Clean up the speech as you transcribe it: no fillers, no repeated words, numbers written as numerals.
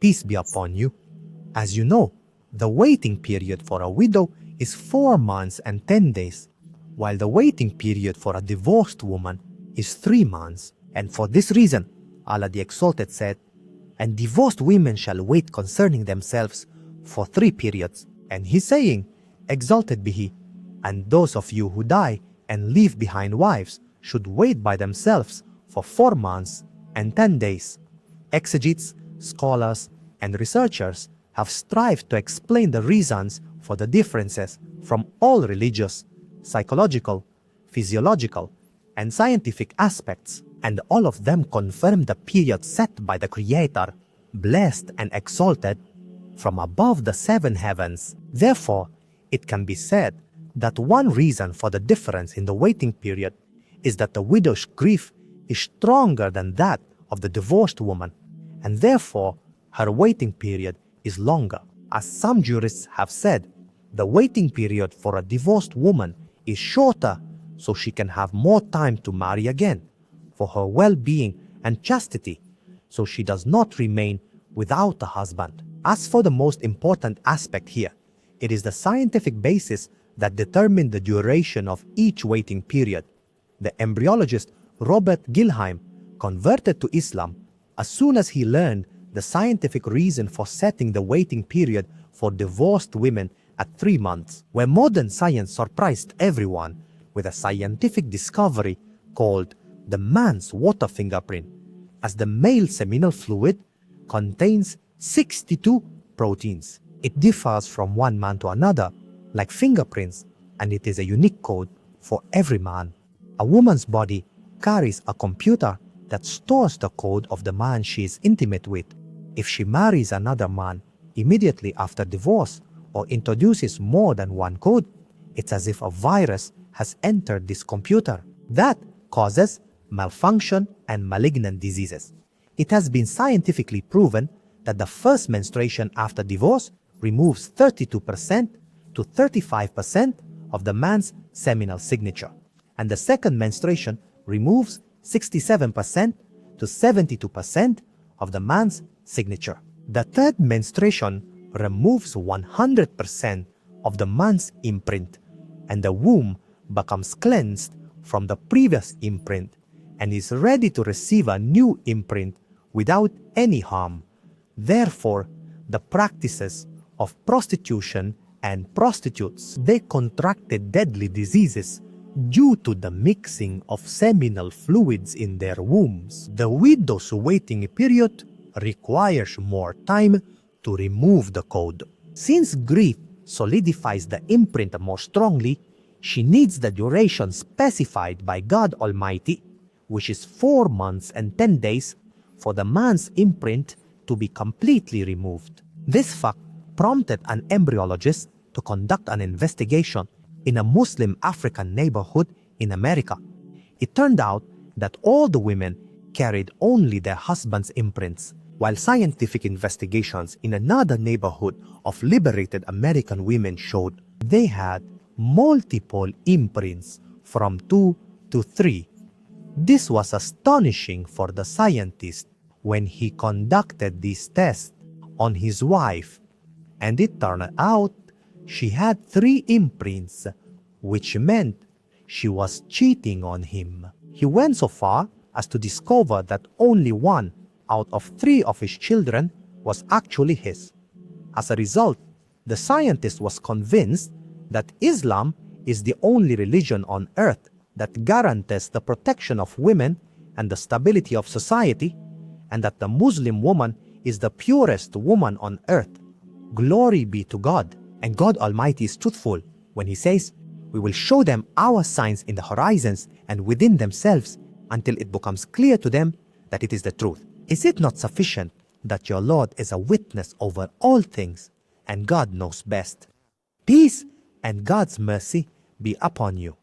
Peace be upon you. As you know, the waiting period for a widow is 4 months and 10 days, while the waiting period for a divorced woman is 3 months. And for this reason, Allah the Exalted said, "And divorced women shall wait concerning themselves for 3 periods." And He's saying, exalted be He, "And those of you who die and leave behind wives should wait by themselves for 4 months and 10 days. Exegetes, scholars, and researchers have strived to explain the reasons for the differences from all religious, psychological, physiological, and scientific aspects, and all of them confirm the period set by the Creator, blessed and exalted, from above the 7 heavens. Therefore, it can be said that one reason for the difference in the waiting period is that the widow's grief is stronger than that of the divorced woman, and therefore her waiting period is longer. As some jurists have said, the waiting period for a divorced woman is shorter so she can have more time to marry again, for her well-being and chastity, so she does not remain without a husband. As for the most important aspect here, it is the scientific basis that determines the duration of each waiting period. The embryologist Robert Gilheim converted to Islam as soon as he learned the scientific reason for setting the waiting period for divorced women at 3 months, where modern science surprised everyone with a scientific discovery called the man's water fingerprint, as the male seminal fluid contains 62 proteins. It differs from one man to another, like fingerprints, and it is a unique code for every man. A woman's body carries a computer that stores the code of the man she is intimate with. If she marries another man immediately after divorce or introduces more than one code, it's as if a virus has entered this computer. That causes malfunction and malignant diseases. It has been scientifically proven that the first menstruation after divorce removes 32% to 35% of the man's seminal signature, and the second menstruation removes 67% to 72% of the man's signature. The third menstruation removes 100% of the man's imprint, and the womb becomes cleansed from the previous imprint and is ready to receive a new imprint without any harm. Therefore, the practices of prostitution and prostitutes, they contracted deadly diseases due to the mixing of seminal fluids in their wombs. The widow's waiting period requires more time to remove the code. Since grief solidifies the imprint more strongly, she needs the duration specified by God Almighty, which is 4 months and 10 days, for the man's imprint to be completely removed. This fact prompted an embryologist to conduct an investigation in a Muslim African neighborhood in America. It turned out that all the women carried only their husband's imprints, while scientific investigations in another neighborhood of liberated American women showed they had multiple imprints from 2 to 3. This was astonishing for the scientist when he conducted these tests on his wife, and it turned out she had 3 imprints, which meant she was cheating on him. He went so far as to discover that only 1 out of 3 of his children was actually his. As a result, the scientist was convinced that Islam is the only religion on earth that guarantees the protection of women and the stability of society, and that the Muslim woman is the purest woman on earth. Glory be to God. And God Almighty is truthful when He says, "We will show them our signs in the horizons and within themselves until it becomes clear to them that it is the truth." Is it not sufficient that your Lord is a witness over all things and God knows best? Peace and God's mercy be upon you.